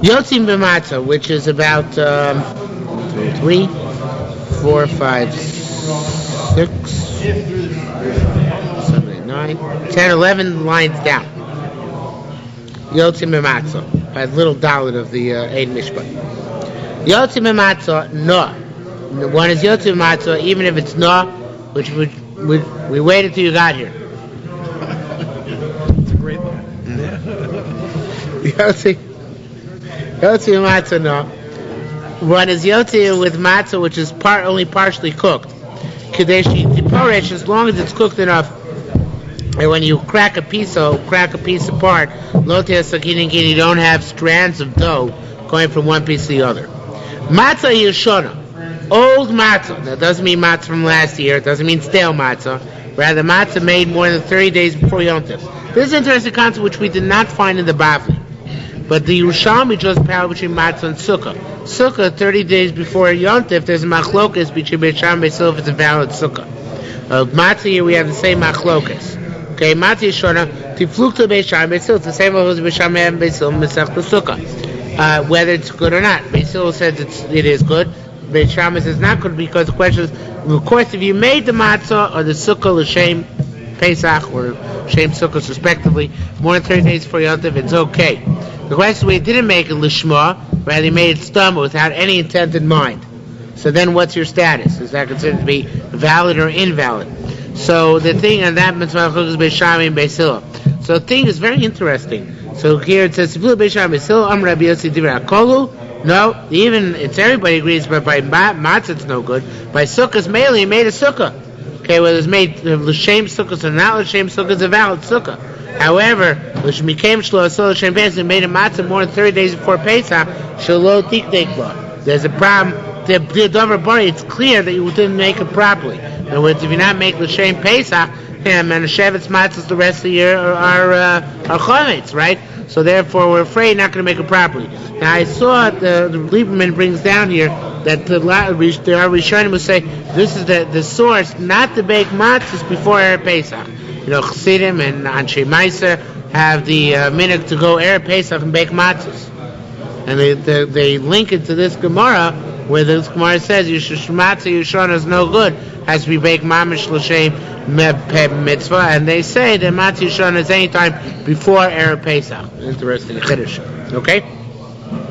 Yotzim b'matzah, which is about 3, 4, 5, 6, 7, 8, 9, 10, 11 lines down. Yotzim b'matzah, by the little dalet of the Eid Mishpat. Yotzim b'matzah, no. One is yotzim b'matzah, even if it's no, which we waited till you got here. It's a great line. Yotzim matzah, no. One is yotzim with matzah, which is only partially cooked. Kadeshi tiporesh, as long as it's cooked enough. And when you crack a piece apart, lotea sakinin, you don't have strands of dough going from one piece to the other. Matzah yeshona, old matzah. That doesn't mean matzah from last year. It doesn't mean stale matzah. Rather, matzah made more than 30 days before Yom Tov. This is an interesting concept which we did not find in the Bavli. But the Yerushalmi draws a parallel between matzah and sukkah. Sukkah, 30 days before Yom Tov, there's a machlokas between Beit Shammai and Beit Hillel if it's a valid sukkah. Matzah here we have the same machlokas. Okay, matzah yeshona, tiflukta Beit Shammai, Beit Hillel, it's the same as Beit Shammai and Beit Hillel, Mesach the sukkah. Whether it's good or not. Beit Hillel says it is good. Beit Shammai says not good, because the question is, of course, if you made the matzah or the sukkah l'shem Pesach or Shem Sukkos respectively more than 30 days before Yom Tov, it's okay. The question is, we didn't make it l'shma, rather you made it stumma without any intent in mind. So then what's your status? Is that considered to be valid or invalid? So the thing on that mitzvah is Beit Shammai and Beit Hillel. So the thing is very interesting. So here it says, Beit Shammai, Beit Hillel, Amar Rabbi Yossi Divrei Hakolu. No, even it's everybody agrees, but by matzah it's no good. By sukkahs, mainly he made a sukkah. Okay, whether it's made l'shem sukkahs or not l'shem sukkahs, it's a valid sukkah. However, l'shmikem shlo asol l'shem Pesach, made a matzah more than 30 days before Pesach, shelo tiktek ba. There's a problem. It's clear that you didn't make it properly. In other words, if you're not making l'shem Pesach, and the shevet's matzahs the rest of the year are chometz, right? So therefore, we're afraid not going to make it properly. Now, I saw the Lieberman brings down here that the Rishonim will say this is the source not to bake matzahs before Erev Pesach. You know, Chassidim and Anshe Meiser have the minhag to go Erev Pesach and bake matzahs, and they link it to this Gemara where this Gemara says matzah Yishon is no good, has to be baked mamish l'shem mitzvah, and they say that matzah Yishon is any time before Erev Pesach. Interesting chiddush. Okay. We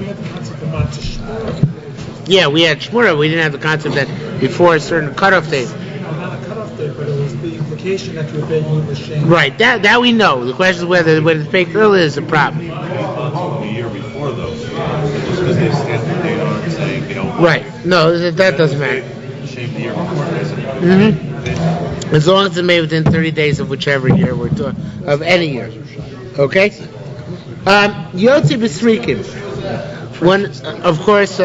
had the concept of matzah shmura. Yeah, we had shmura. We didn't have the concept that before a certain cutoff date. Not a cutoff date, but it was the implication that you were baking l'shem. Right. That we know. The question is whether when it's baked early is a problem. The year before, though, just because they stand the date on it saying, Right. No, that doesn't matter. Shame the year before. Mm-hmm. As long as it's made within 30 days of whichever year we're talking of any year. Okay. Yotzi b'srikim. One, of course.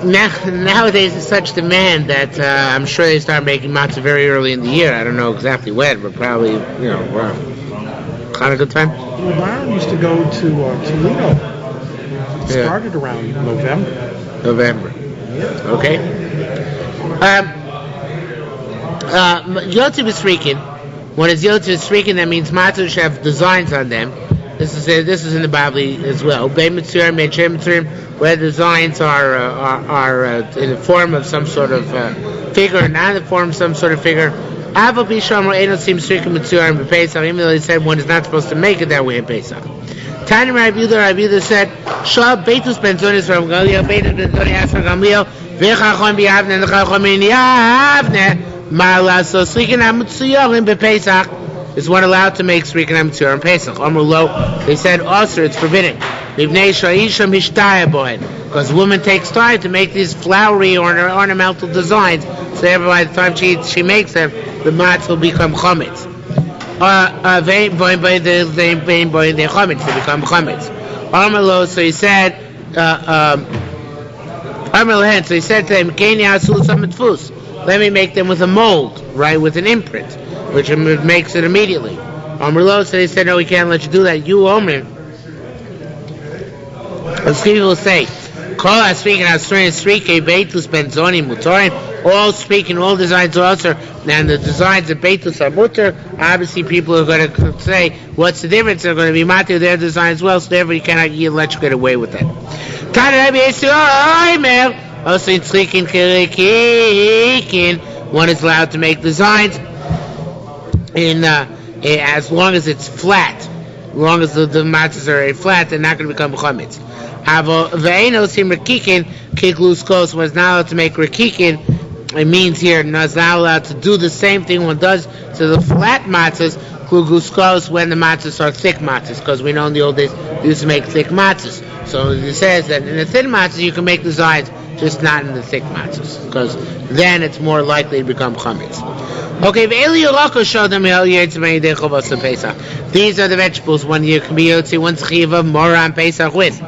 Nowadays is such demand that I'm sure they start making matzah very early in the year. I don't know exactly when, but probably around Hanukkah time. The Baron used to go to Toledo. It started around November. Okay. Yotzi b'srikin. When it's Yotzi b'srikin, that means matzah should have designs on them. This is in the Bibli as well. Where designs are in the form of some sort of figure, not in the form of some sort of figure. Even though he said one is not supposed to make it that way in Pesach. Tanya Rabbi Yehuda said, "Shah Beitus ben Zonis from Gamliel, Beitus ben Zonis asked from Gamliel, V'chachon b'Yavne, and Chachon b'Yavne, Ma'ala so Srikin Hamutzuyorim b'Pesach." Is one allowed to make Srikin Hamutzuyorim in Pesach? Amar lo, they said also it's forbidden. Because woman takes time to make these flowery or ornamental designs, so therefore by the time she makes them, the matzah will become chometz. They become chometz. Amar so he said, so he said to them, let me make them with a mold, right, with an imprint, which makes it immediately. Amar so he said, no, we can't let you do that. You, Omer, as people will say, Kol speaking Asrin Srike Beitus Benzonim Mutorim, all speaking, all designs are also, and the designs of Beitus are mutter. Obviously, people are going to say, what's the difference? They're going to be matir their design as well, so therefore you cannot let you get away with that. Also in Tzrikin Kirikin, one is allowed to make designs in as long as it's flat. As long as the matzahs are flat, they're not going to become chametz. Ve'enos him rekikin kiklus kos was not allowed to make rekikin. It means here is not allowed to do the same thing one does to the flat matzahs klus kos when the matzahs are thick matzahs, because we know in the old days they used to make thick matzahs. So it says that in the thin matzahs you can make designs, just not in the thick matzahs, because then it's more likely to become chametz. Okay, these are the vegetables one year can be yotzi one chiva more on Pesach with.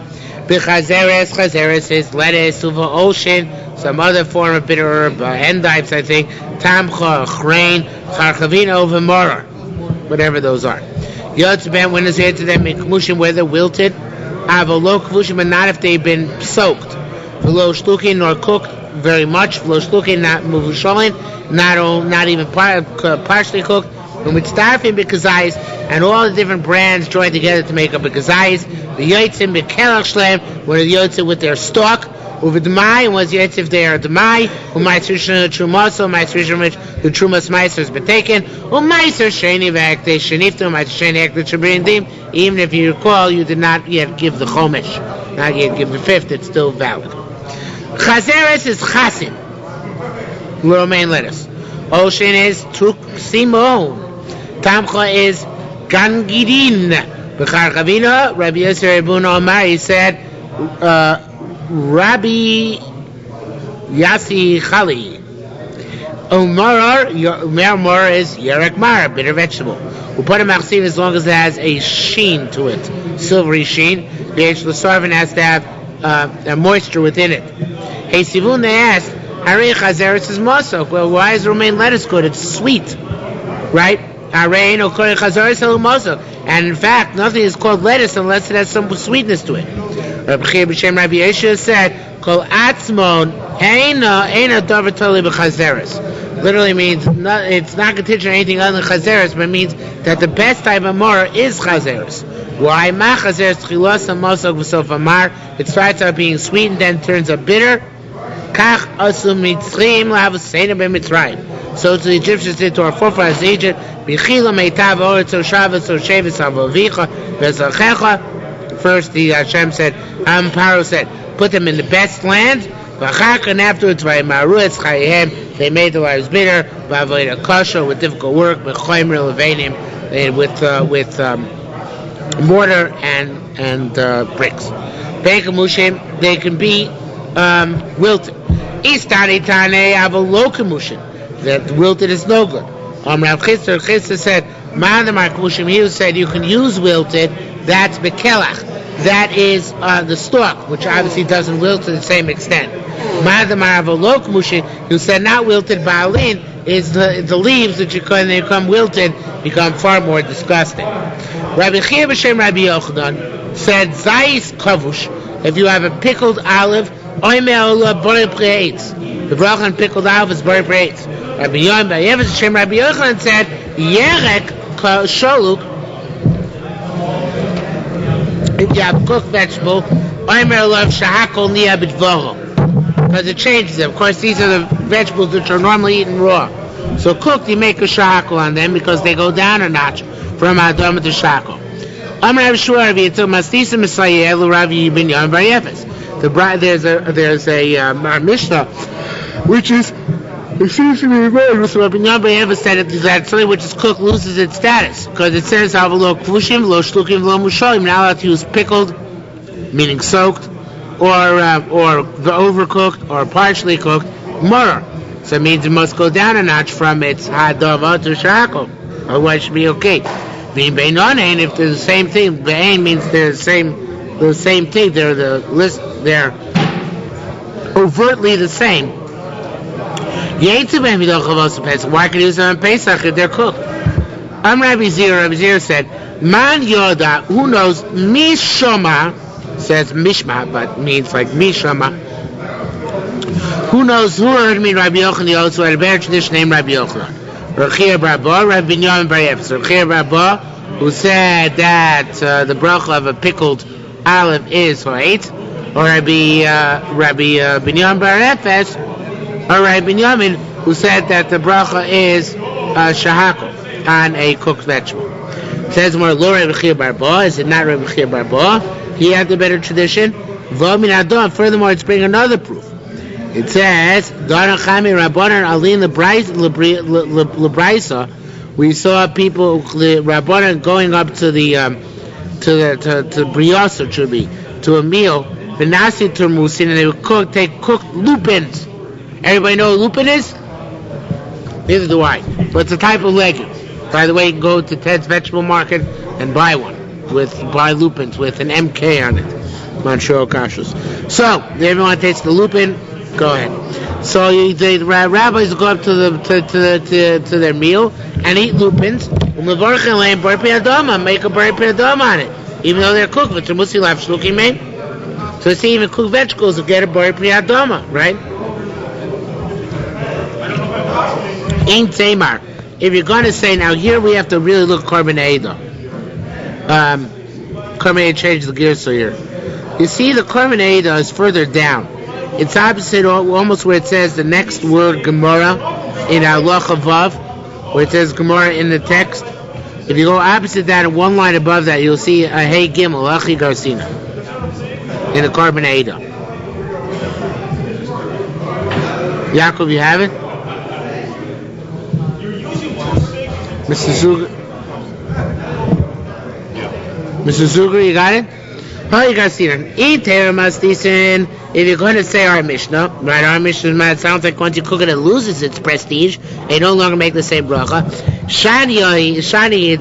Chazeres is lettuce, uva ocean, some other form of bitter herb, endives, I think, tamcha, chrein, charchavina, over morar, whatever those are. Yotzi ben when is here to them in kmushim where they're wilted, avolo kmushim, but not if they've been soaked. V'lo shtukin nor cooked very much. V'lo shtukin not muvusholin, not even partially cooked. Umitzdarfim b'kazayis, and all the different brands join together to make up a kazayis. The yotzim b'kelach shlem, when the yotzim with their stalk. Uvidmai was yotzim if they are demai. Umaisrishan trumaso, maisrishan which the trumas meiser has been taken. Umaiser sheni v'akte sheniftu, meiser sheni akte shabrindim. Even if you recall, you did not yet give the chomesh, not yet give the fifth, it's still valid. Chazeres is chasim, romaine lettuce. Ocean is tuk simon. Tamcha is gangirin. B'char chavina, Rabbi Yosef Rebuna Omar, he said, Rabbi Yasi Chali. Umar is yerek mar, bitter vegetable. We put a machsiv as long as it has a sheen to it, silvery sheen. The L'sarvin has to have a moisture within it. Hey Sivun, they asked, Harei chazeres is mosok. Well, why is romaine lettuce good? It's sweet, right? Harei no kore chazeres elu mosok. And in fact, nothing is called lettuce unless it has some sweetness to it. Rabbi Chia b'shem Rabbi Yeshua said, "Kol atzmon eina davar toli b'chazeres." Literally means it's not contingent on anything other than chazeres, but it means that the best type of mora is chazeres. Why ma chazeres chilos mosok v'sof amar? It starts out being sweet and then turns up bitter. Kach asu mitzrim lahavasena b'mitzrayim. So to the Egyptians did to our forefathers in Egypt. B'chila meitav oretz oshavas oshevis avovicha v'zachecha. First, the Hashem said, Paro said, put them in the best land. V'chaka, and afterwards, v'yimaru etz chayihem, they made their lives bitter. V'avoida kasha, with difficult work. V'choymer levenim, with mortar and bricks. Benkamushim, they can be wilted. Istani tane avalokamushin, that wilted is no good. Rav Chisda said, Ma'anamarkamushim, he said you can use wilted, that's bekelach. That is the stalk, which obviously doesn't wilt to the same extent. Ma'anamarkamushin, who said not wilted ba'alin, is the leaves which when they become wilted, become far more disgusting. Rabbi Chia b'shem Rabbi Yochanan said, Zayis kavush, if you have a pickled olive, the bracha on pickled olive is bari prates. Rabbi Yochanan said, Yerek sholuk, if you have cooked vegetable, because it changes them. Of course, these are the vegetables which are normally eaten raw. So cooked, you make a shahakol on them because they go down a notch from Adama to shahakol. There's a Mishnah which is, it seems to be very good. Rabbi Yamba said it, that something which is cooked loses its status because it says avlo kvushim lo shlukim lo musholim, not allowed to use pickled, meaning soaked, or overcooked or partially cooked murder. So it means it must go down a notch from its hadava to shakol, otherwise it should be okay. If they're the same thing, be'ain means they're the same thing. They're overtly the same. Why can you use them on Pesach if they're cooked? Rabbi Zir said, Man Yoda, who knows, Mi Shoma, says Mishma, but means like Mishama. Who knows who heard me Rabbi Yochanan also had a better tradition named Rabbi Yochanan. Rechia Barba, Rabbi Binyamin Bar Yefes. Rechia Barba, who said that the bracha of a pickled olive is Ho'et, or Rabbi Binyamin Bar Yefes, or Rabbi Binyamin, who said that the bracha is Shahakol, on a cooked vegetable. It says more, Lo Rabbi Chia Barba, is it not Rabbi Chia Barba? He had the better tradition. Furthermore, it's bringing another proof. It says, Darachami Rabbanan Alin Lebraisa. We saw people, the Rabbanan, going up to the to Brios, it should be, to a meal. Benasi Turmusin, and they would take cooked lupins. Everybody know what lupin is? Neither do I. But it's a type of legume. By the way, you can go to Ted's Vegetable Market and buy one. Buy lupins with an MK on it. Montreal Kashus. So, if you want to taste the lupin, go ahead. So the rabbis go up to their meal and eat lupins. Make a bari piyadama on it, even though they're cooked. So see, even cooked vegetables will get a bari piyadama, right? Ain't Tamar. If you're going to say, now here we have to really look Korban Eidah. Korban Eidah changes the gears so here. You see, the Korban Eidah is further down. It's opposite almost where it says the next word Gemara in Halacha Vav, where it says Gemara in the text. If you go opposite that and one line above that, you'll see a Hey Gimel, Achi Garsina, in the Korban Eidah. Yaakov, you have it? Mr. Zuger, you got it? Oh, you got to see it. If you're going to say our Mishnah, right? Our Mishnah, it sounds like once you cook it, it loses its prestige. They no longer make the same bracha. Shani,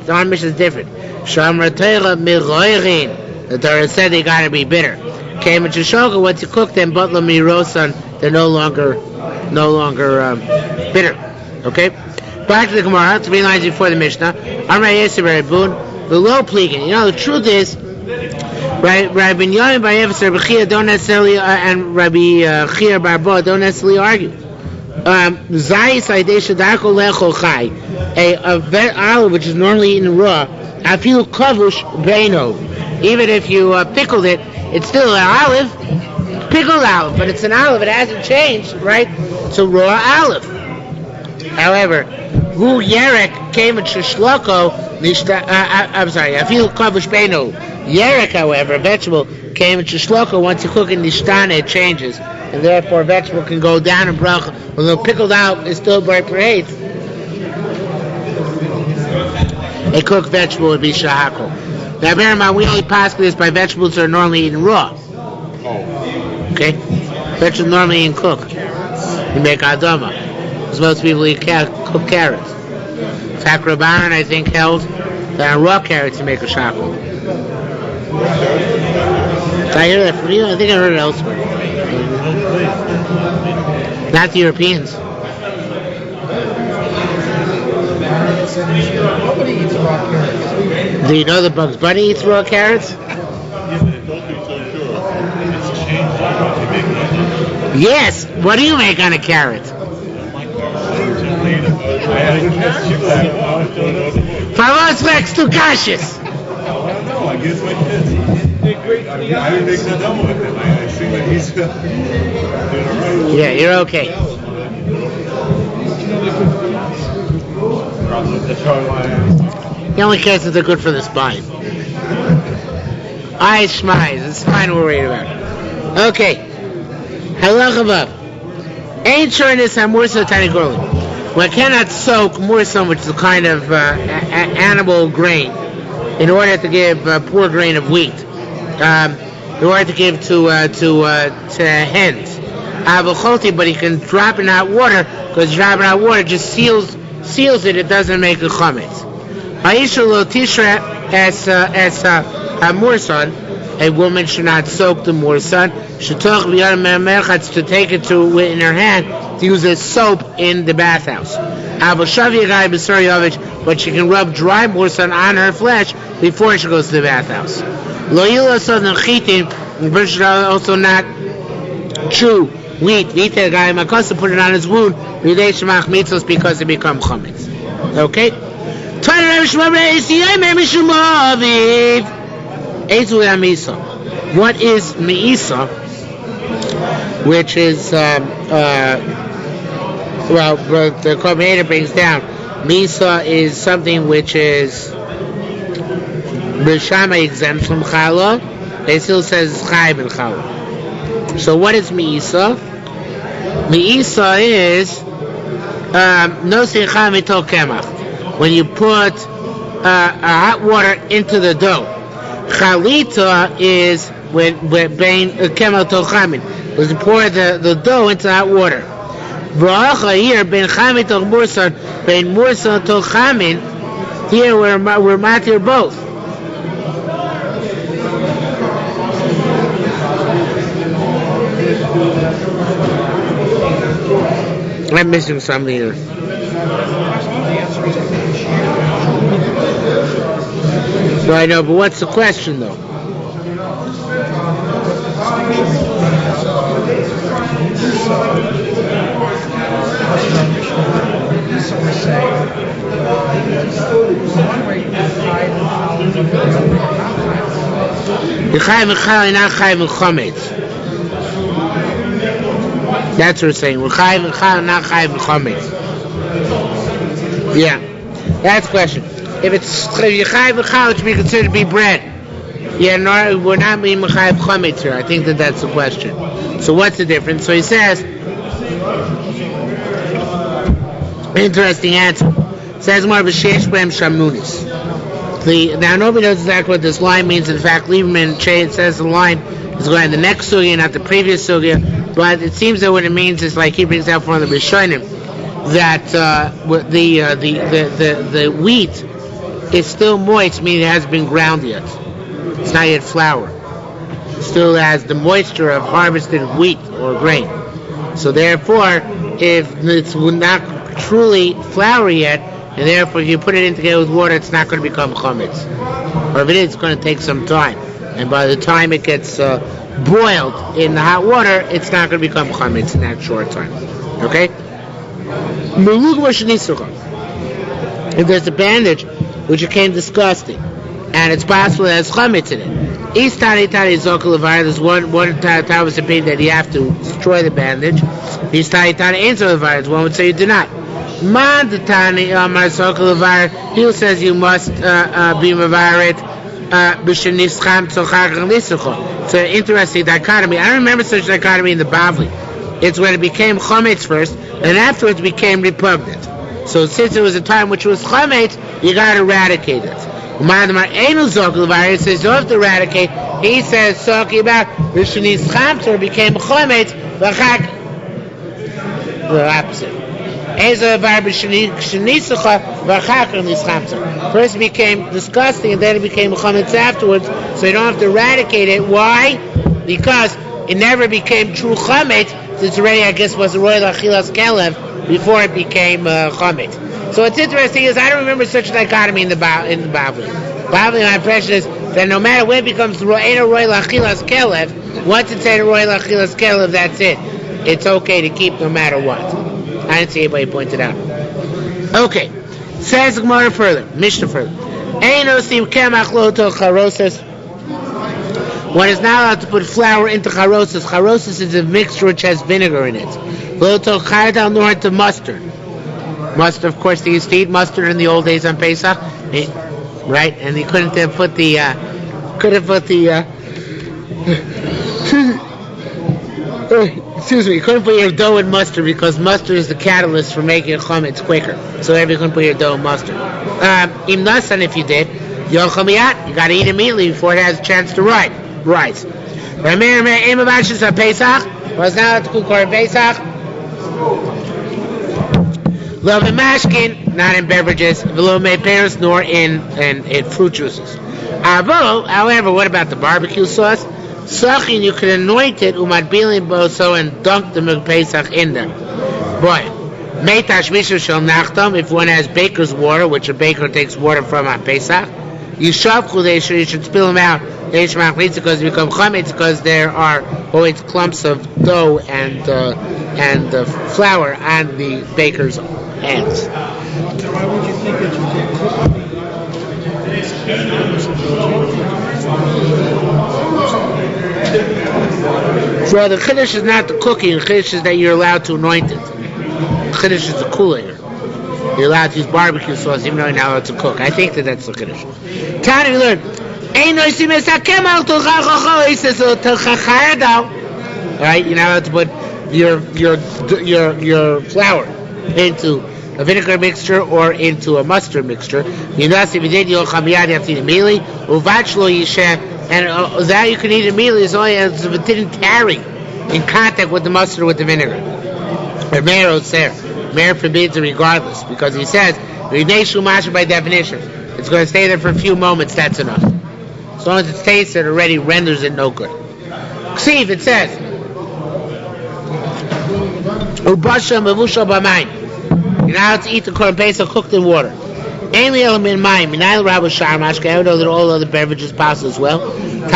our Mishnah is different. The Torah said they got to be bitter. Came into Shosha, once you cook them, Butla Mirosan, they're no longer bitter. Okay? Back to the Gemara, 3 lines before the Mishnah. The low plegan. You know, the truth is, Rabbi Binyamin Bar Yefes, Rabbi Chia don't necessarily, and Rabbi Chia Barba don't necessarily argue. Zayis Aidesha Darko Lechol Chai, a olive which is normally eaten raw, Afilu Kavush Beino. Even if you pickled it, it's still an olive, pickled olive, but it's an olive, it hasn't changed, right? It's a raw olive. However, Hu Yerek came at Shishloko, Afilu Kavush Beino. Yerek, however, a vegetable, came at Shishloko, once you cook it in Nishtana, it changes. And therefore, a vegetable can go down in bracha. Although pickled out is still bright parade. A cooked vegetable would be shahakol. Now, bear in mind, we only pass this by vegetables that are normally eaten raw. Okay? Vegetables normally eaten cooked. You make adama. As most people eat cooked carrots. Takrabanan, I think, held that on raw carrots you make a shahakol. Did I hear that from you? I think I heard it elsewhere. Not the Europeans. Nobody eats raw carrots. Do you know that Bugs Bunny eats raw carrots? Yes. What do you make on a carrot? Favos Vex Tukashis. I guess my kids. I didn't make that done with him. I think that he's doing alright. Yeah, you're okay. He only cares that they're good for the spine. Eyes, schmize. It's fine, we're worried about it. Okay. Halacha Vav. Ain't sure in this hamursa tiny girly. One cannot soak mursa, which is a kind of animal grain, in order to give poor grain of wheat, in order to give to hens. But he can drop in hot water, because dropping hot water just seals it. It doesn't make a chametz. Aisha lo tishra as mursan. A woman should not soak the mursan. Shetoch v'yad merchatz, to take it in her hand to use as soap in the bathhouse. But she can rub dry mursan on her flesh before she goes to the bathhouse. The person should also not chew wheat. Vita guy makasa put it on his wound. Yudei shemach mitzvos because it become chametz. Okay. What is meisa? Which is well, the commentator brings down. Misa is something which is B'shama exempt from challah. It still says chayv in challah. So what is Meisa? Meisa is no seicha mitol kemach. When you put hot water into the dough. Chalita is when bein kemach tol chamin. Was you pour the dough into hot water. Bracha here bein chamin tol mursan, bein mursan tol chamin. Here we're matir both. I'm missing something here. So I know, but what's the question though? That's what we're saying. We're chayiv and chal, not chayiv and chametz. Yeah, that's the question. If you're chayiv and chal, it should be considered to be bread. Yeah, no, we're not being chayiv chametz here. I think that's the question. So what's the difference? So he says, interesting answer. Says more of a shesh b'em shamnunis. Now nobody knows exactly what this line means. In fact, Lieberman says the line is going to the next sugya, not the previous sugya. But it seems that what it means is, like he brings out from the Rishonim, that the wheat is still moist, meaning it hasn't been ground yet. It's not yet flour. It still has the moisture of harvested wheat or grain. So therefore, if it's not truly flour yet, and therefore if you put it in together with water, it's not going to become chametz. Or if it is, it's going to take some time. And by the time it gets boiled in the hot water, it's not going to become chametz in that short time. Okay? If there's a bandage which became disgusting, and it's possible it has chametz in it, there's one Tavis opinion that you have to destroy the bandage. One would say you do not. He says you must be mevaret. It's an interesting dichotomy. I don't remember such a dichotomy in the Bavli. It's when it became chametz first, and afterwards became repugnant. So since it was a time which was chametz, you got to eradicate it. It says you have to eradicate. He says talking about b'shenis chamtzor became chametz, the opposite. First it became disgusting and then it became chametz afterwards, so you don't have to eradicate it. Why? Because it never became true chametz, since already I guess was a royal achilas kelev before it became chametz. So what's interesting is I don't remember such a dichotomy in the Bavli. Bavli, my impression is that no matter when it becomes royal achilas kelev, once it's a royal achilas kelev, that's it. It's okay to keep no matter what. I didn't see anybody point it out. Okay. Says the Gemara further. Mishnah further. One is not allowed to put flour into charoses. Charoses is a mixture which has vinegar in it. Nor to mustard. Mustard, of course, they used to eat mustard in the old days on Pesach. Right? And they couldn't put the excuse me, you couldn't put your dough in mustard because mustard is the catalyst for making a chametz quicker. So you couldn't put your dough in mustard. Im nasan, if you did, you got to eat immediately before it has a chance to rise. Was now to cook or Pesach. Love in mashkin, not in beverages. Below may Paris nor in fruit juices. However, what about the barbecue sauce? Sachin, you could anoint it umadbilin boso and dunk the milk Pesach in them. Boy, meitash mishu shel nachtam. If one has baker's water, which a baker takes water from on Pesach, you should spill them out Because they become chametz because there are always clumps of dough and flour on the baker's hands. Why would you think that you could cook? So the chiddush is not the cooking. The chiddush is that you're allowed to anoint it. The chiddush is the cooling. You're allowed to use barbecue sauce even though you're not allowed to cook. I think that's the chiddush. Tani, we learn. Right, you're not allowed to put your flour into a vinegar mixture or into a mustard mixture. If you did, you have to eat immediately. And that you can eat immediately as long as if it didn't tarry in contact with the mustard or with the vinegar. Or Meir forbids it regardless because he says by definition it's going to stay there for a few moments. That's enough. As long as it stays there, it already renders it no good. See if it says you're not allowed to eat the Korban Pesach cooked in water. Only element mine. I know that all other beverages pass as well. No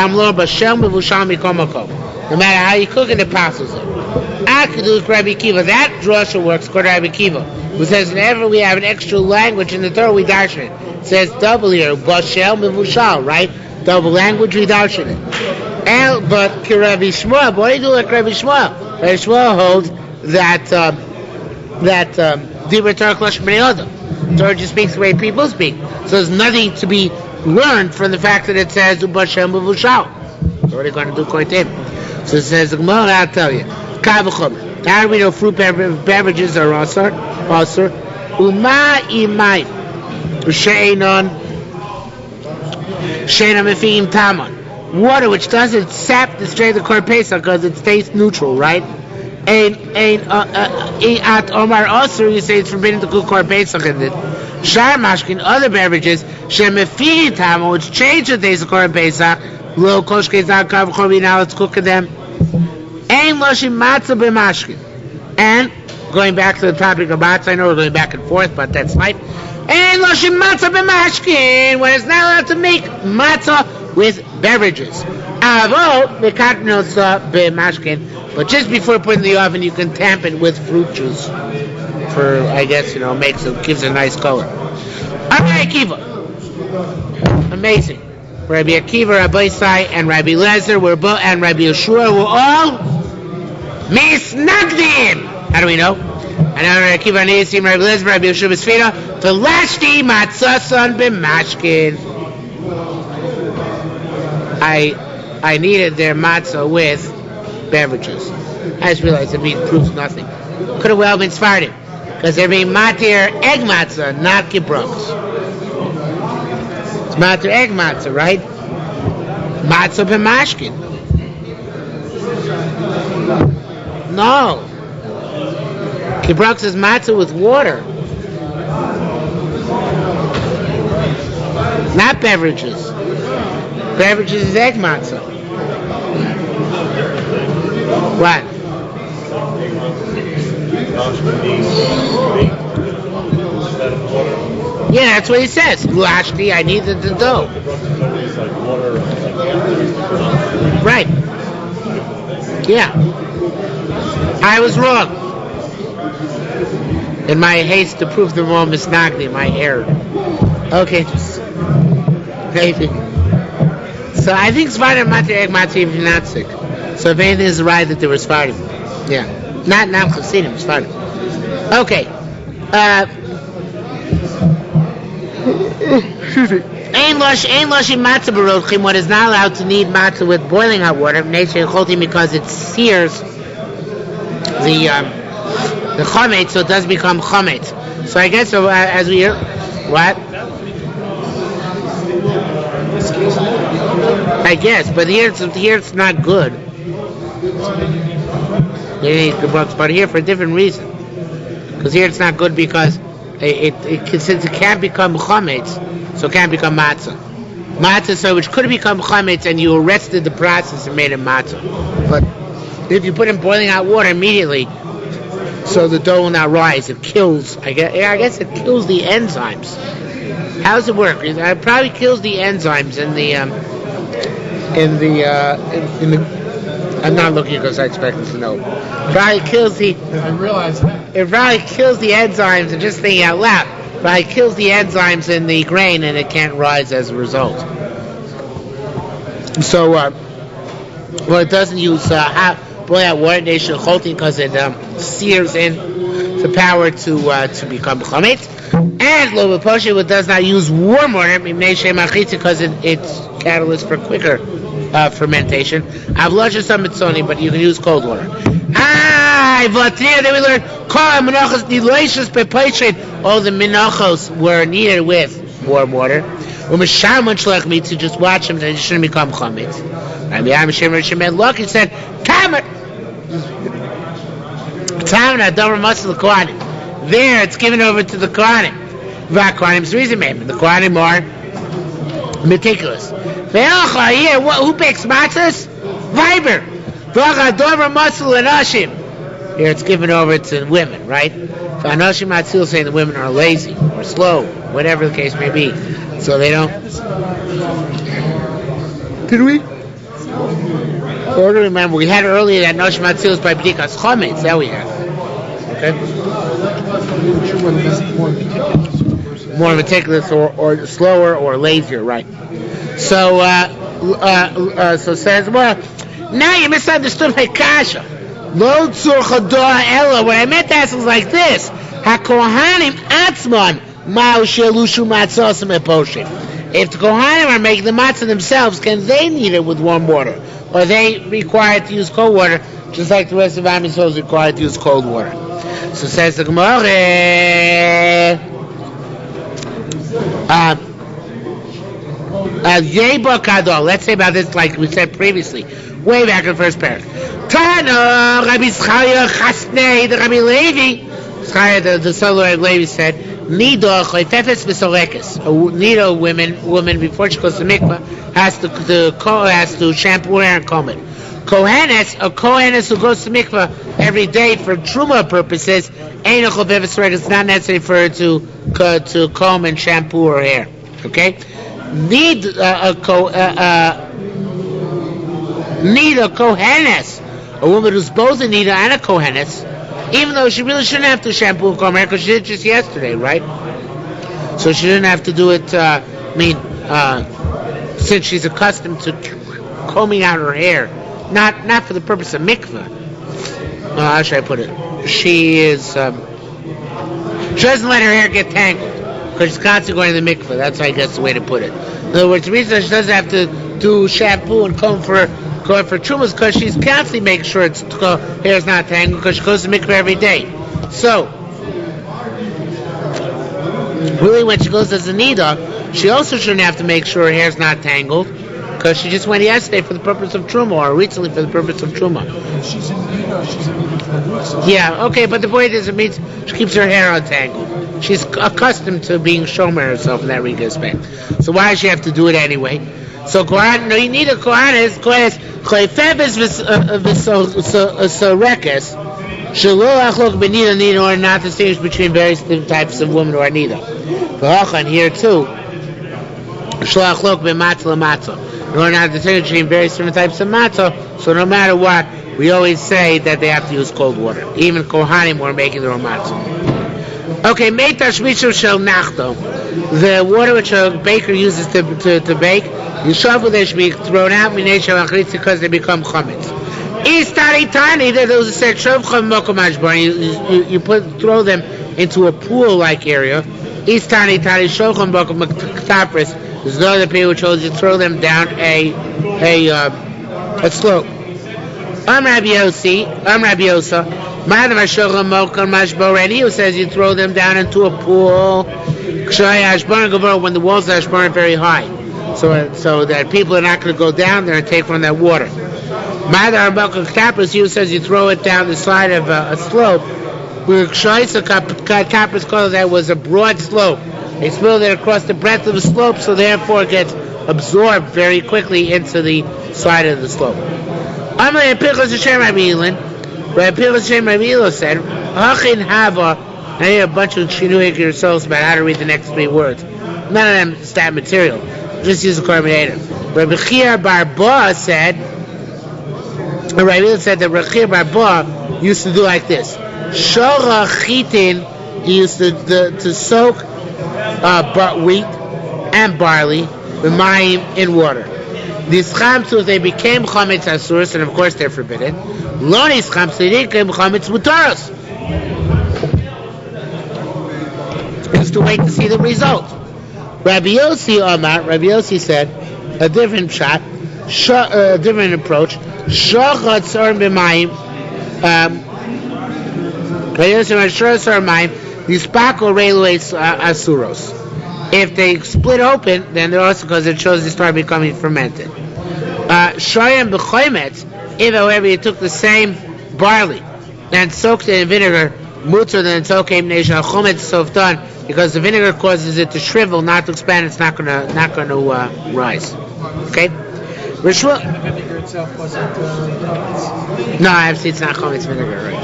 matter how you cook it, it passes it. I could do with Rabbi Kiva. That drasha works for Rabbi Kiva, who says whenever we have an extra language in the Torah, we darshan it. It says double here, bashel mevushal, right? Double language, we darshan it. But Rabbi Shmuel, what do you do like Rabbi Shmuel? Rabbi Shmuel holds that Dibur Torah Klosh Bnei Adam. Torah just speaks the way people speak. So there's nothing to be learned from the fact that it says Ubashem Mevushal. What are they going to do quite him? So it says, I'll tell you. How do we know fruit beverages are asur? Uma imay she'enon mefim taman. Water which doesn't sap the straight of the Korban Pesach because it stays neutral, right? At Omar asur, you say it's forbidden to cook Korban Pesach in it. Shar mashkin, other beverages she'mefim taman, which change the taste of Korban Pesach. Lo koshke zakav chovi, now let's cook them. And going back to the topic of matzah, I know we're going back and forth, but that's life. And loshim matzah b'mashkin, when it's not allowed to make matzah with beverages. But just before putting in the oven, you can tamp it with fruit juice. For, I guess, gives a nice color. Rabbi Akiva. Amazing. Rabbi Akiva, Rabbi Isai, and Rabbi Lezer and Rabbi Yeshua were all misnagdim. How do we know? And Rabbi Akiva Nisim, Rabbi Lezer, Rabbi Yeshua Sfira, Velashti matzason b'mashkin. I needed their matzah with beverages. I just realized it proves nothing. Could have well been Sfardim, because they're being matir egg matzah, not kibrooks. It's matzah egg matzah, right? Matzah b'mashkin. No. Kibrooks is matzah with water. Not beverages. Beverages is egg matzah. What? Yeah, that's what he says. Lashti, I needed the dough. Right. Yeah. I was wrong. In my haste to prove them all misnagdim, I erred. Okay. Maybe. So I think Sfardim matir egg matzah if you're not sick. So if anything is right that there was Sfardim. Yeah. Not Chassidim, Sfardim. Okay. Excuse me. Ein loshim matzah b'rodchim. What is not allowed to knead matzah with boiling hot water, because it sears the chametz, so it does become chametz. So I guess as we hear, what? I guess, but here it's not good. But here for a different reason. Because here it's not good because since it can't become chametz, so it can't become matzah. Matzah, so which could have become chametz, and you arrested the process and made it matzah. But if you put in boiling hot water immediately, so the dough will not rise, it kills. I guess it kills the enzymes. How does it work? It probably kills the enzymes in I'm not looking because I expected to know. Probably kills the. I realize that. It probably kills the enzymes, and just thinking out loud, probably kills the enzymes in the grain, and it can't rise as a result. So, it doesn't use boil out water nation cholting because it sears in the power to become chametz. And lo b'poshe, it does not use warm water because it's catalyst for quicker fermentation. Avloja some mitzoni, but you can use cold water. Then we learned all the menachos were needed with warm water. To just watch them, they shouldn't become chametz. Look, he said, there, it's given over to the Kohanim. The Kohanim are meticulous. Here, who bakes matzahs? Viber. Here, it's given over to women, right? Anashim Matzil saying the women are lazy or slow, whatever the case may be. So they don't. Did we? Or remember, we had earlier that Anashim Matzil is by B'dikas Chometz. That we had. Okay. More meticulous or slower or lazier, right? So says, well, now you misunderstood my kasha. Lo tzurcha doa ella. What I meant to ask was like this: HaKohanim atzman ma'u shelushu matzosem eposhim. If the Kohanim are making the matzah themselves, can they knead it with warm water, or are they required to use cold water, just like the rest of Am Yisrael is required to use cold water? So says the Gemara. Let's say about this, like we said previously, way back in the first paragraph. Tana Rabbi Zchariah Chasnei, the Rabbi Levi, Zchariah, the son of Rabbi Levi said, Nido choifefes v'sorekes. A Nido woman before she goes to mikvah has to shampoo her hair and comb it. A Kohenes who goes to mikvah every day for truma purposes, ain't a choifefes v'sorekes. It's not necessary for her to comb and shampoo her hair. Okay. Need a Kohenes, a woman who's both a Nida and a Kohenes, even though she really shouldn't have to shampoo and comb her hair because she did it just yesterday, right? So she didn't have to do it, since she's accustomed to combing out her hair, not for the purpose of mikveh. How should I put it? She doesn't let her hair get tangled, because she's constantly going to the mikveh. That's, I guess, the way to put it. In other words, the reason she doesn't have to do shampoo and comb for trumas because she's constantly making sure its hair is not tangled because she goes to mikveh every day. So, really, when she goes as a nida, she also shouldn't have to make sure her hair is not tangled because she just went yesterday for the purpose of truma, or recently for the purpose of truma. She's in nida. She's in nida. Yeah, okay, but the point is, it means she keeps her hair untangled. She's accustomed to being shomer herself in that respect. So why does she have to do it anyway? So you need a Kohanes choifefes v'sorekes shelo achlok b'nida in order not to distinguish between various types of women who are nida. V'hachan here too shelo achlok b'matzah l'matzah in order not to distinguish between various different types of matzah. So no matter what, we always say that they have to use cold water. Even Kohanim were making their own matzah. Okay, meitash mishum shel nachto, the water which a baker uses to bake, yishavu they should be thrown out minei achritz because they become chametz. Istari tani, those who said shovcham mokom hashbar, you throw them into a pool-like area. Istani tani shovcham mokom ktapris. There's no other people which holds you throw them down a slope. I'm Rabbi Yosa. And he who says you throw them down into a pool when the walls of Ashbar are very high, so that people are not going to go down there and take from that water. He who says you throw it down the side of a slope, that was a broad slope. They spilled it across the breadth of the slope, so therefore it gets absorbed very quickly into the side of the slope. Rabbi Pilas Shem Rabbi Elo said, Hachin Hava, I hear a bunch of chinuik yourselves about how to read the next three words. None of them stat material. Just use the carbonated. Rabbi Chia Bar Ba said, Rabbi said that Rabbi Chia Bar Ba used to do like this. Shora chitin, he used to soak wheat and barley with mayim in water. These chamsus, they became chametz asuros, and of course they're forbidden. Lonis chamsus, they became chametz mutaros. Is to wait to see the result. Rabbi Yossi said a different shot, a different approach. Shochat sar b'mayim, Yispako reilues asuros. If they split open, then they're also, because it shows they start becoming fermented. Shoyam b'chometz, if however you took the same barley and soaked it in vinegar, mutter than it's okay nation chometz softan, because the vinegar causes it to shrivel, not to expand. It's not gonna rise. Okay. The vinegar itself wasn't. No, obviously it's not chometz vinegar, right?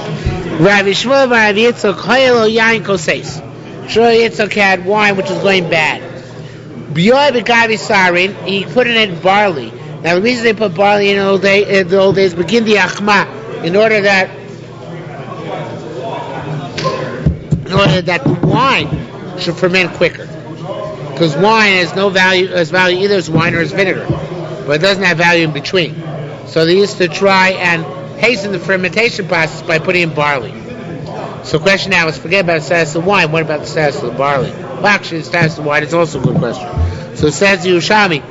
Rabbi Shmuel bar Rabbi Yitzchak hayelo yain koseis. Shmuel Yitzchak had wine which was going bad. B'yoy b'gavi sarin, he put in it barley. Now the reason they put barley in the old days, begin the achma, in order that the wine should ferment quicker. Because wine has no value either as wine or as vinegar, but it doesn't have value in between. So they used to try and hasten the fermentation process by putting in barley. So the question now is, forget about the status of wine, what about the status of the barley? Well, actually the status of wine is also a good question. So it says Yerushalmi,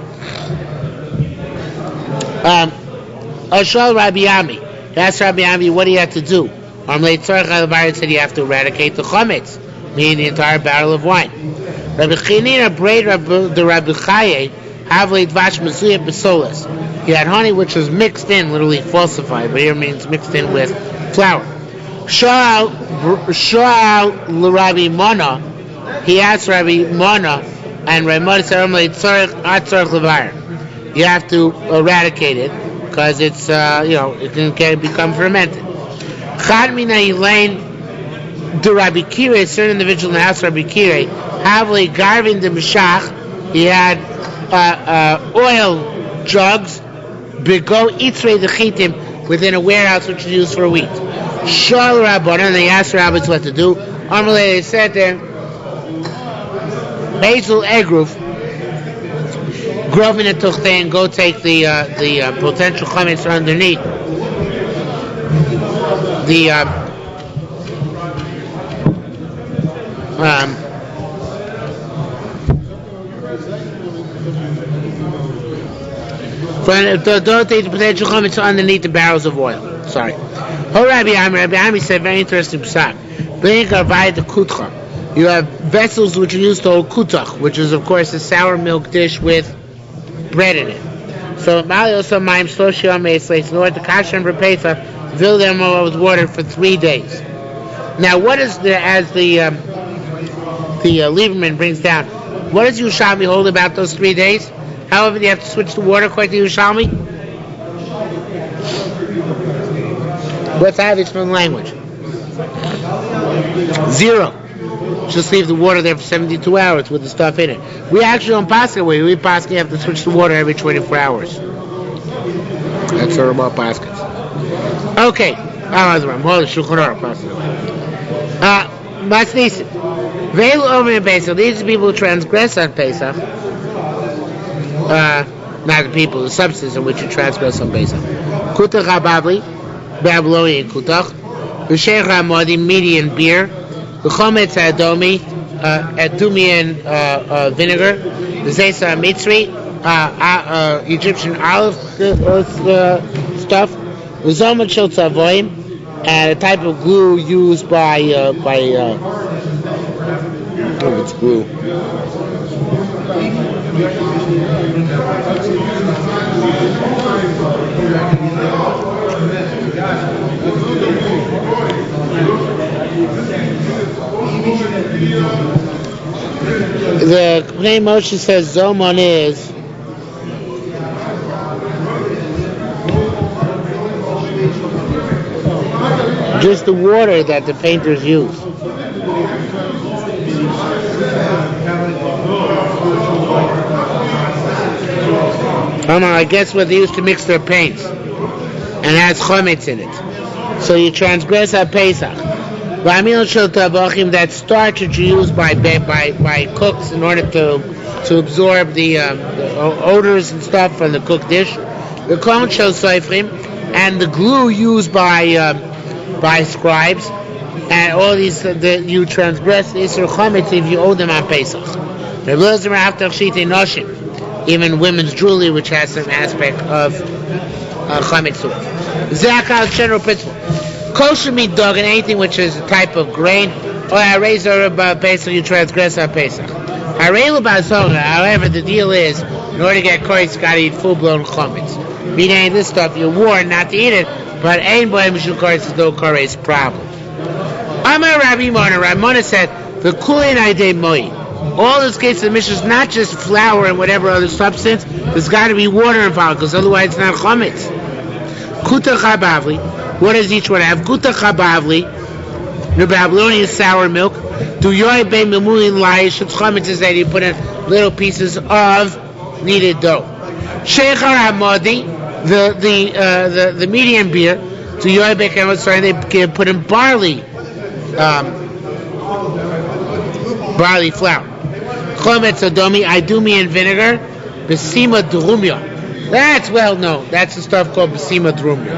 Oshal Rabbi Ami, that's Rabbi Ami, what do you have to do? Said you have to eradicate the chametz, meaning the entire barrel of wine. Rabbi Chanina braid the Rabbi Chaye havle dvash mesuyah besolas. He had honey which was mixed in, literally falsified, but here means mixed in with flour. Sha'al Rabbi Mona, he asked Rabbi Mona, and Rabbi Mona said, you have to eradicate it because it's it can become fermented. Chad mina Elaine the Rabbi Kirei, a certain individual in the house of Rabbi Kirei, havli garvin de mishach, he had oil jugs, bego itzrei the chitim, within a warehouse which is used for wheat. Shal Rabbanan, and they asked the rabbis what to do. Amalei, they said to him, Basil Egruf, Grovin and Tuchte, and go take the potential chametz underneath the don't take the potential chametz underneath the barrels of oil. Sorry. Rabbi Ami said, very interesting psak. You have vessels which are used to hold kutach, which is of course a sour milk dish with bread in it. So Mali also maim sloshia meisleis, in order to kasher and repesa, fill them with water for 3 days. Now, what is as the Lieberman brings down, what does Yerushalmi hold about those 3 days? However, do you have to switch the water according to Yerushalmi? What's obvious from the language? 0. Just leave the water there for 72 hours with the stuff in it. We actually don't pass it away. We pass you have to switch the water every 24 hours. That's our about baskets. Okay. These people who transgress on Pesach. Not the people, the substance in which you transgress on Pesach. Kutach Hababli, Babylonian Kutach, B'Sheikh Ramadi, median beer, the Chometz Adomi, Adumian vinegar, the Zesa Mitzri, Egyptian olive stuff, the Zoma Shel Tzavoim, and a type of glue used by it's glue. The Pnei Moshe says Zomon is just the water that the painters use. I guess what they used to mix their paints, and has chometz in it. So you transgress a Pesach. That starch that you use by cooks in order to absorb the odors and stuff from the cooked dish. The kon shel soifrim, and the glue used by scribes, and all these you transgress the Isur Chometz if you owe them on Pesach. Even women's jewelry, which has some aspect of Chometz to it. Zakal general principle. Kosher meat dog and anything which is a type of grain, or I raise about Pesach, you transgress on Pesach. However, the deal is, in order to get koretz, you got to eat full-blown chometz. Meaning this stuff, you're warned not to eat it, but ain't boy mishul koretz is no koretz problem. Amar Rabbi Mona said, the kulin aidei moi. All this case of the Mishnah is not just flour and whatever other substance. There's got to be water involved, because otherwise it's not chometz. Kuta chabavli. What does each one have? Kuta chabavli. The Babylonian sour milk. Do yoy be memulin laish. It's chometz is that you put in little pieces of kneaded dough. Sheikhar hamodi. The medium beer. Do yoy be kemotzar. They can put in barley flour. Chometz adomi, idumi and vinegar, besima drumya. That's well known. That's the stuff called besima drumya.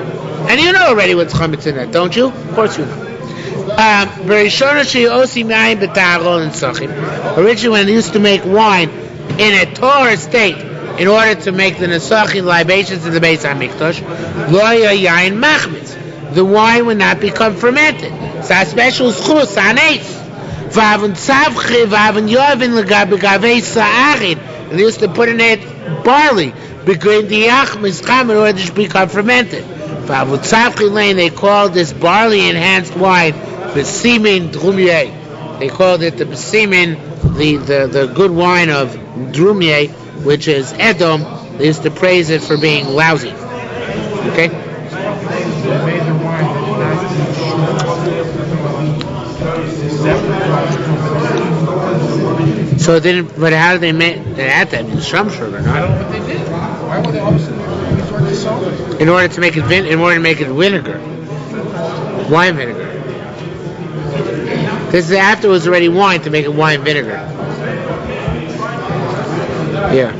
And you know already what's chometz in that, don't you? Of course you know. Originally, when they used to make wine in a Torah state, in order to make the nesachim libations in the Beis HaMikdash, lo yayin machmitz. The wine would not become fermented. It's a special schus, anes. And they used to put in it barley because the achmis in order to become fermented. They called this barley enhanced wine besimin drumier. They called it the besimin, the good wine of drumier, which is Edom. They used to praise it for being lousy. Okay. So it didn't. But how did they make? They had to have some sugar, no? I don't know what they did. Why would they also resort to salt? In order to make it vinegar, wine vinegar. Because after it was already wine to make it wine vinegar. Yeah.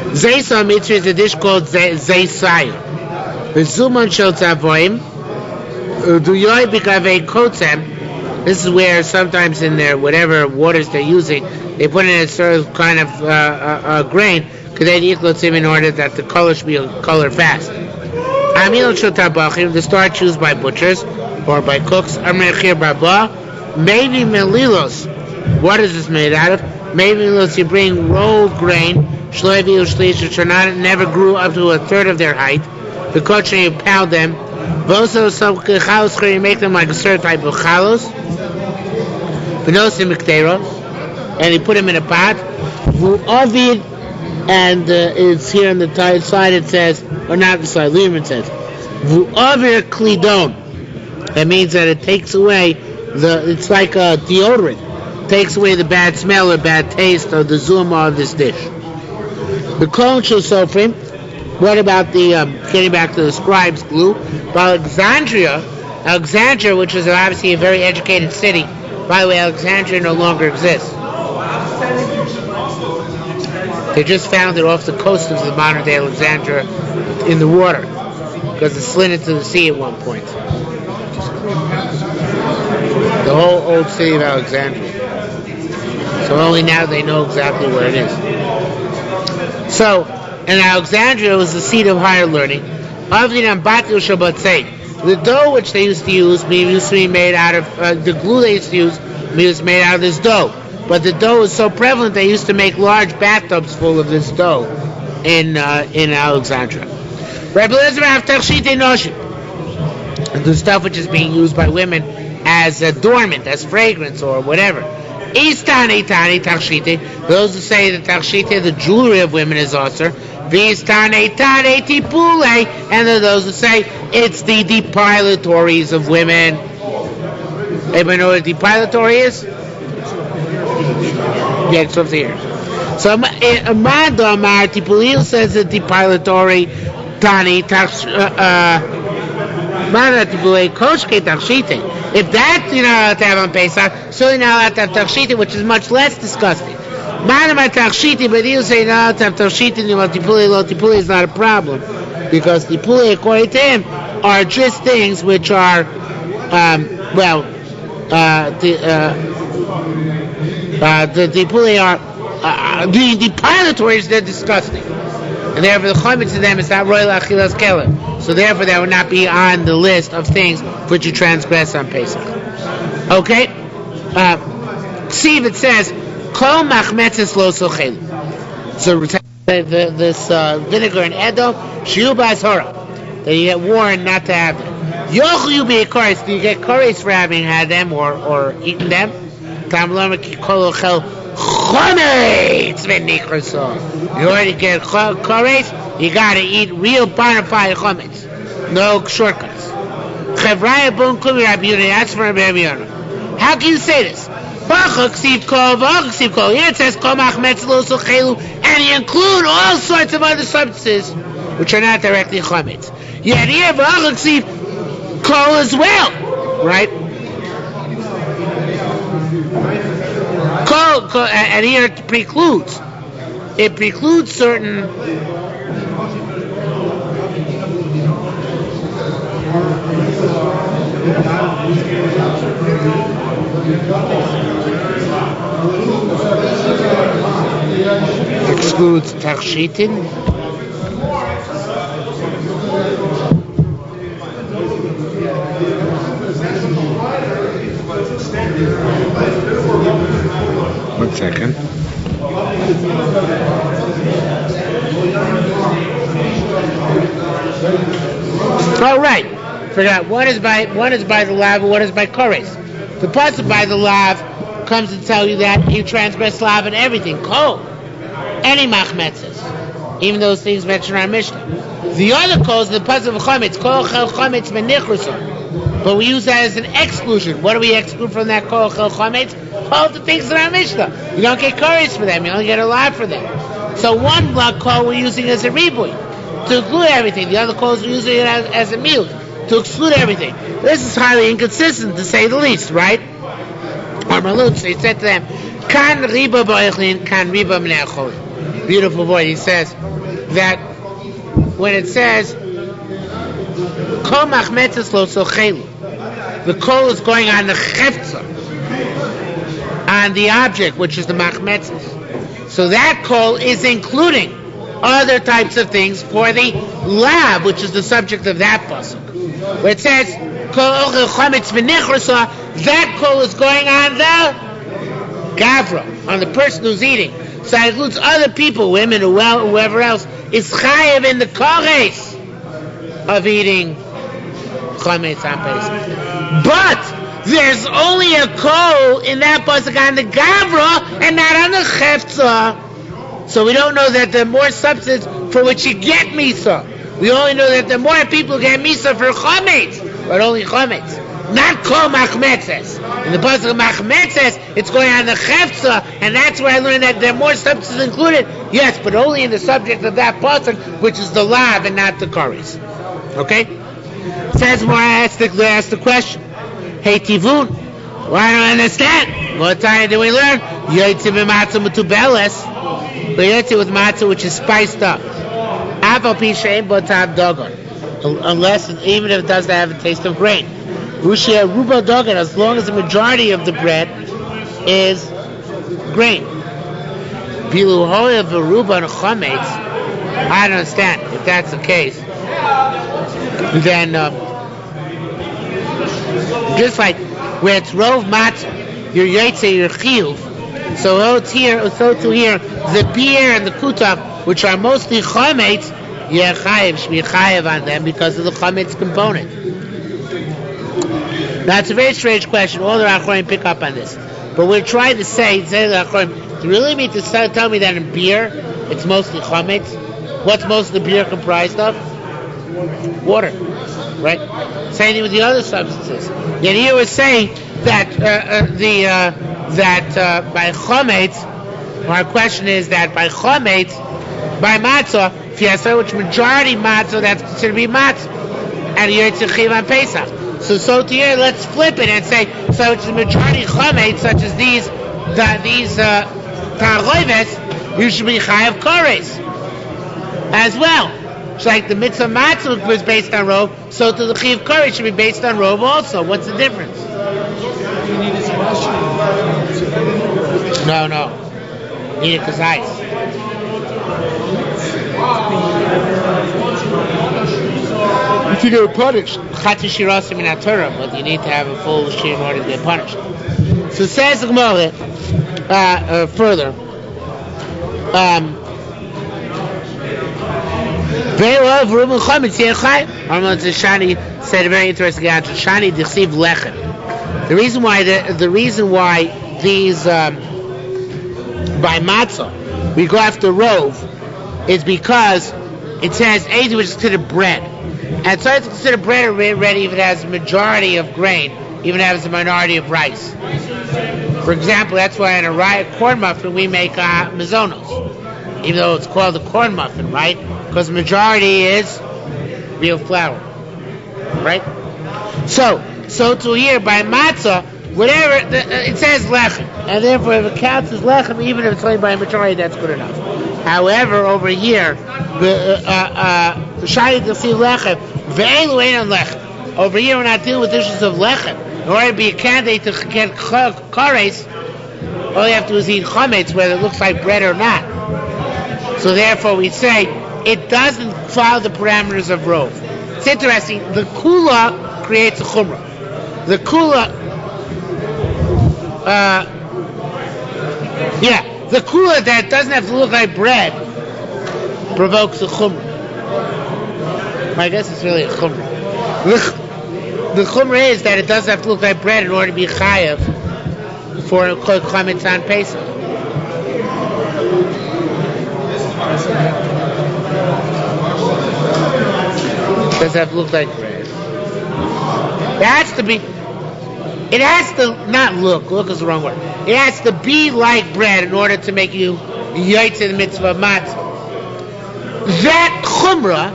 Zaysa Mitzri is a dish called Zaysai. The Zuman Shel Tzavoim. Duyoy Bikavei Kotzem. This is where sometimes in their whatever waters they're using, they put in a sort of kind of grain, because they eat lotzim in order that the color should be a color fast. Amil Shotabachim, the starch used by butchers or by cooks. Amrechir Baba, maybe melilos. What is this made out of? Maybe melilos, you bring rolled grain, shloivi ushlish, which never grew up to a third of their height. The kosher, you pound them. Also, some chalos, you make them like a certain type of chalos. And you put them in a pot. And it's here on the side it says, or not the side, Lieberman says, Vu'avir klidon. That means that it takes away it's like a deodorant. It takes away the bad smell or bad taste of the zuma of this dish. The kol shel sofrim. What about the, getting back to the scribes' glue? Alexandria, which is obviously a very educated city. By the way, Alexandria no longer exists. They just found it off the coast of the modern-day Alexandria in the water, because it slid into the sea at one point. The whole old city of Alexandria. So only now they know exactly where it is. So, and Alexandria was the seat of higher learning. The dough which they used to use used to be made out of the glue they used to use was made out of this dough. But the dough was so prevalent they used to make large bathtubs full of this dough in Alexandria. The stuff which is being used by women as adornment, as fragrance or whatever. Those who say that tachshite, the jewelry of women, is also. And there are those who say it's the depilatories of women. Anybody know what a depilatory is? Yeah, it's over here. So Amanda Amar Tipulil says that the pilatory Tani Mana Tipulil Koshke Tachshite. If that you're not allowed to have on Pesach, so you're not allowed to have Tachshite, which is much less disgusting. Mana Ma Tachshite, but you say you're not allowed to have Tachshite, and Tipulil is not a problem. Because Tipulil, according to him, are just things which are, the Tipulil are, the pilatories, they're disgusting. And therefore the chametz to them is not royal achilas kelim. So therefore that would not be on the list of things which you transgress on Pesach. Okay? See if it says, Kol machmetzes lo sochelu. So this vinegar and edo, shiur b'azhara, that you get warned not to have them. Yochel you be a koris, do you get koris for having had them or eaten them? Tam lama ki kol ochel chometz v'nichraso. You already get koris, you gotta eat real bona fide chometz. No shortcuts. Chevraya bon kumi Rabbi Yehuda, that's for Rabbi Yehuda. How can you say this? Here it says kol machmetz lo sochelu, and you include all sorts of other substances which are not directly chometz. Yet here kol as well, right? Kol, and here it precludes certain excludes tachshitin. One second. Oh right, forgot. One is by the lav, and one is by koris. The pasuk by the lav comes to tell you that you transgress lav and everything. Kol, any machmetzes, even those things mentioned in our Mishnah. The other kol is the pasuk of chometz. Kol chel chometz v'nichruson. But we use that as an exclusion. What do we exclude from that kol chel chometz? All the things in our Mishnah. You don't get koris for them. You only get a lav for them. So one blood kol we're using as a ribui to include everything. The other calls we're using it as a meal to exclude everything. This is highly inconsistent, to say the least, right? Or Malutz, he said to them, Kan riba ba'ichlin, kan riba m'ne'achol. Beautiful voice. He says that when it says kol machmetzes lo sochelu, the kol is going on the chefza, on the object, which is the machmetzes. So that kol is including other types of things for the lav, which is the subject of that pasuk. Where it says, that kol is going on the gavra, on the person who's eating. So it includes other people, women, or whoever else, is chayev in the kores of eating chametz on Pesach. But there's only a kol in that pasuk on the gavra and not on the chefza. So we don't know that there are more substances for which you get misa. We only know that there are more people who get misa for chametz, but only chametz, not kol machmetzes. In the pasuk of machmetzes, it's going on the chefza, and that's where I learned that there are more substances included. Yes, but only in the subject of that pasuk, which is the lav and not the karis. Okay? Says more. I asked the question. Hey Tivun, well, I don't understand. What time did we learn? Yotzim b'matzah m'tubeles. Yotzim with matzah which is spiced up. Apple pi she'en bo tav dogon. Unless, even if it doesn't have a taste of grain. Rushia ruba dogon, as long as the majority of the bread is grain. Bilu hoya v'ruba and chametz. I don't understand. If that's the case, then just like where it's rov matzah, your yotze, your chiyuv. So too here, the beer and the kutav, which are mostly chametz, should be chayev on them because of the chametz component. That's a very strange question. All the Achorim pick up on this, but we're trying to say the Achorim, do you really mean to tell me that in beer it's mostly chametz? What's most of the beer comprised of? Water, right? Same thing with the other substances. Yet here we're saying that by chametz Our question is that by chometz, by matzah, if you have so much majority matzah, that's considered to be matzah, and you're tzrichim on Pesach. So to here, let's flip it and say, so it's the majority chometz, such as these targoves, you should be chayav kores as well. It's like the mitzvah matzah was based on rov, so to the chayav kores should be based on rov also. What's the difference? You need his question. No. Need it kazais. If you get punished. Chati shirasim in Torah, but you need to have a full shiur in order to get punished. So says the Gemara further. Shani said a very interesting answer. Shani dechsiv lechem. The reason why these by matzah we go after rov is because it says anything which is considered bread, and so it's considered bread already if it has a majority of grain, even if it has a minority of rice. For example, that's why in a corn muffin we make mazonos, even though it's called a corn muffin, right? Because the majority is real flour, right? So to here by matzah, whatever it says lechem, and therefore if it counts as lechem, even if it's only by a majority, that's good enough. However, over here, shayit to see lechem, ve'elu ein on lechem. Over here, we're not dealing with issues of lechem. In order to be a candidate to get kares, all you have to do is eat chametz, whether it looks like bread or not. So therefore, we say it doesn't follow the parameters of rov. It's interesting. The kula creates a chumrah. The kula. The kula that doesn't have to look like bread provokes a chumrah. I guess it's really a chumrah. The chumrah is that it doesn't have to look like bread in order to be chayav for chametz on Pesach. It doesn't have to look like bread. It has to not look. Look is the wrong word. It has to be like bread in order to make you yotze the mitzvah matzah. That chumrah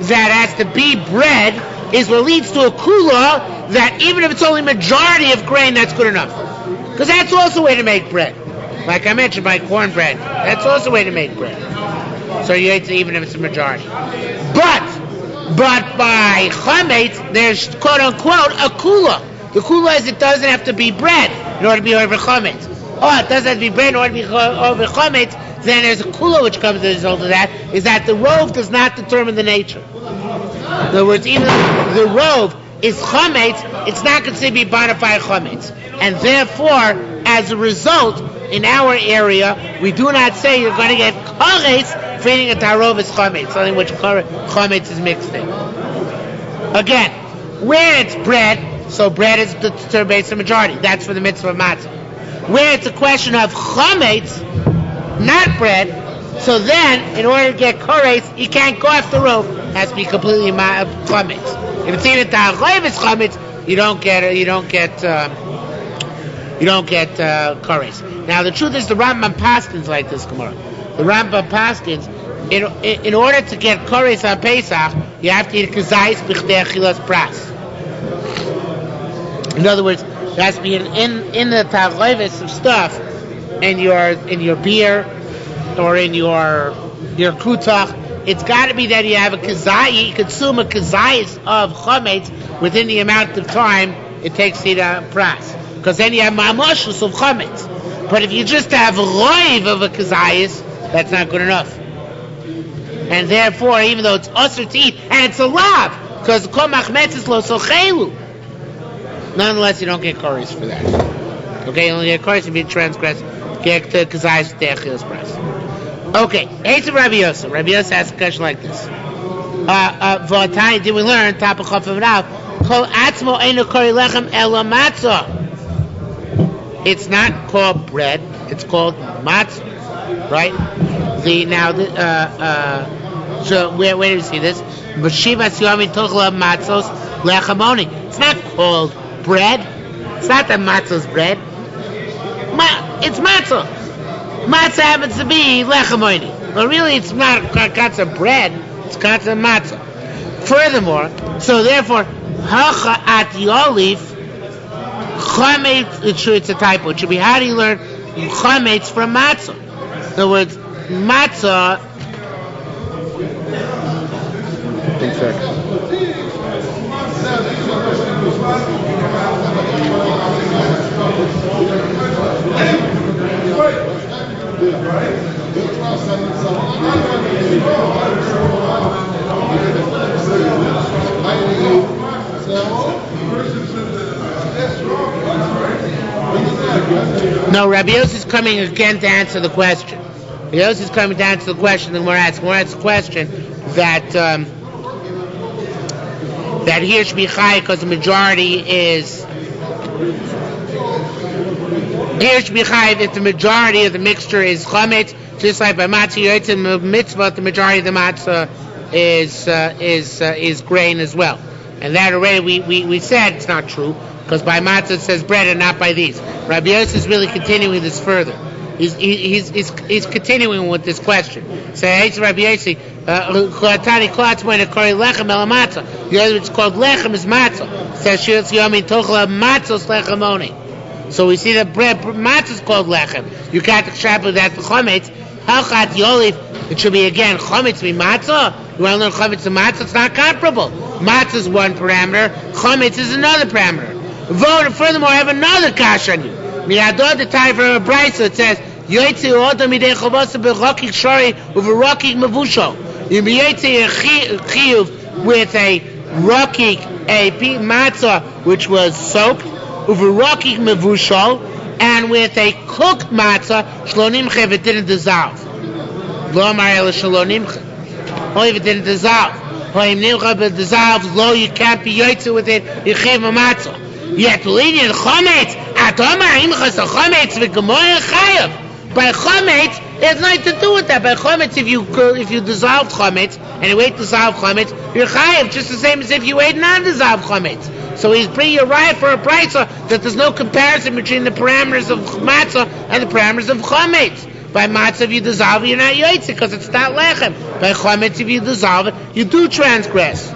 that has to be bread is what leads to a kula that even if it's only majority of grain, that's good enough. Because that's also a way to make bread. Like I mentioned, by cornbread, that's also a way to make bread. So you yotze even if it's a majority. But by chametz, there's quote unquote a kula. The kula is it doesn't have to be bread in order to be over chametz. Oh, it doesn't have to be bread in order to be over chametz. Then there's a kula which comes as a result of that, is that the rov does not determine the nature. In other words, even if the rov is chametz, it's not considered to be bona fide chametz. And therefore, as a result, in our area, we do not say you're going to get kares for eating a tarov is chametz, something which chametz is mixed in. Again, where it's bread, so bread is the based on majority. That's for the mitzvah of matzah. Where it's a question of chametz, not bread, so then, in order to get kares, you can't go after rov. It has to be completely chametz. If it's even tarov is chametz, you don't get kares. Now the truth is the Rambam paskins like this Gemara. The Rambam paskins, in order to get kares on Pesach, you have to eat kazais b'chdei achilas pras. In other words, it has to be in the targoves of stuff, in your beer or in your krutach. It's got to be that you have a kazai, you consume a kazais of chametz within the amount of time it takes to eat a pras. Because then you have ma'amoshus of chametz. But if you just have a roiv of a kazayis, that's not good enough. And therefore, even though it's usher to eat, and it's a lav, because kol machmetz is lo sochelu, nonetheless, you don't get kares for that. Okay, you only get kares if you transgress, get the kazayis with the achilas pras. Okay, Eitz of Rabbi Yosef. Rabbi Yosef asks a question like this. V'atani, did we learn, top of Chaf Av, kol atzmo einu kori lechem ela matzah. It's not called bread; it's called matzah, right? So where do you see this? It's not called bread. It's not that matzah's bread. It's matzah. Matzah happens to be lechamoini. Well, really, it's not katzah bread. It's katzah matzah. Furthermore, so therefore, hacha at yolif chametz. It's a typo. It should be, how do you learn chametz from matzah? In other words, matzah. No, Rabbi Yossi is coming again to answer the question. Rabbi Yossi is coming to answer the question. And we're asking the question that here should be chai because the majority is. Here should be chai if the majority of the mixture is chametz, just like by matzah yotzim mitzvah, the majority of the matzah is grain as well. And that already we said it's not true because by matzah it says bread and not by these. Rabbi Yossi is really continuing this further. He's continuing with this question. Say, hey, Rabbi Yossi, Cholatani klotz when it called lechem el matzah. The other it's called lechem is matzah. Says shiur yomi tochla matzos lechemoni. So we see that bread matzah is called lechem. You can't extrapolate that to chometz. Halchat yolif. It should be again chometz be matzah. You want to learn chometz and matzah? It's not comparable. Matzah is one parameter. Chometz is another parameter. Furthermore, I have another kash on you. Miradot the time for a brayso it says Yoitzi Oda Midei Chavasa B'Rokik Shari U'Rokik Mavusho. You Yoitzi Chiyuv with a rokik, a matzah which was soaked, U'Rokik Mavusho, and with a cooked matzah Shlo Nimcha if it didn't dissolve. Lo Amar Ela Shlo Nimcha. Only if it didn't dissolve. If it dissolves, lo, you can't be Yoitzi with it. You chiv a matzah. Yet lenient chometz, atoma imchas a chometz v'gemoyer chayav. By chometz, it has nothing to do with that. By chometz, if you dissolve chometz and you ate dissolved chometz, you're chayav just the same as if you ate non-dissolved chometz. So he's bringing you right for a brayso that there's no comparison between the parameters of matzah and the parameters of chometz. By matzah, if you dissolve it, you're not yotze because it's not lechem. By chometz, if you dissolve it, you do transgress.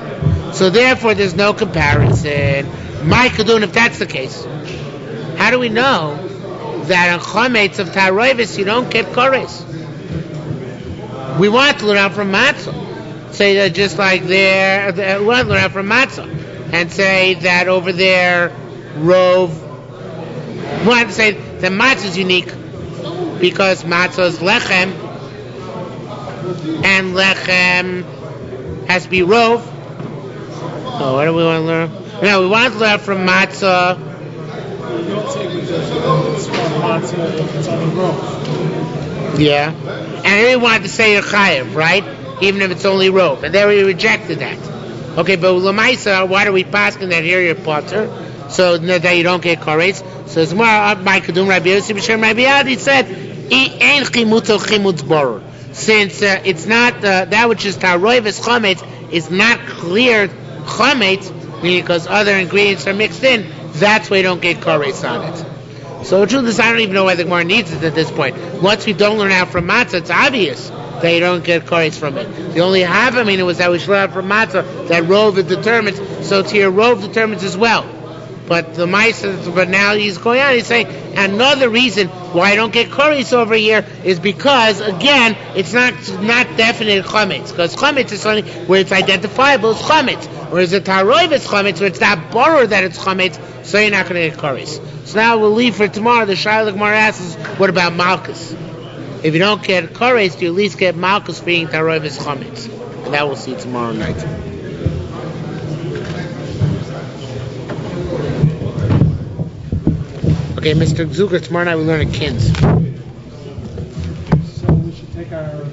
So therefore, there's no comparison. My kadun, if that's the case, how do we know that on chometz of taroivis you don't get kores? We want to learn out from matzah. Say that just like there, we want to learn out from matzah and say that over there, rove. We want to say that matzah is unique because matzah is lechem, and lechem has to be rove. So what do we want to learn? No, we want to learn from matzah. Yeah. And then we wanted to say a chayev, right? Even if it's only rope. And then we rejected that. Okay, but l'maisa, why do we pass in that area potter? So that you don't get kores. So it's more by kadum Rabbi Yossi b'shem Rabbi Yadi said, ein chimutz chimutz boror. Since it's not that which is taroivis chometz is not clear chometz, meaning because other ingredients are mixed in, that's why you don't get kores on it. So the truth is, I don't even know why the Gemara needs it at this point. Once we don't learn out from matzah, it's obvious that you don't get kores from it. The only half meaning was that we should learn out from matzah that rove determines, so it's here rove determines as well. But the ma'aser, but now he's going on. He's saying another reason why I don't get kores over here is because again it's not definite chametz, because chametz is something where it's identifiable as chametz, whereas a taroiv is chametz where it's not borrow that it's chametz, so you're not going to get kores. So now we'll leave for tomorrow. The Shaila Gemara asks, what about malchus? If you don't get kores, you at least get malchus for eating taroiv is chametz, and that we'll see tomorrow night. Okay, Mr. Zucker, tomorrow night we learn a kins. So we should take our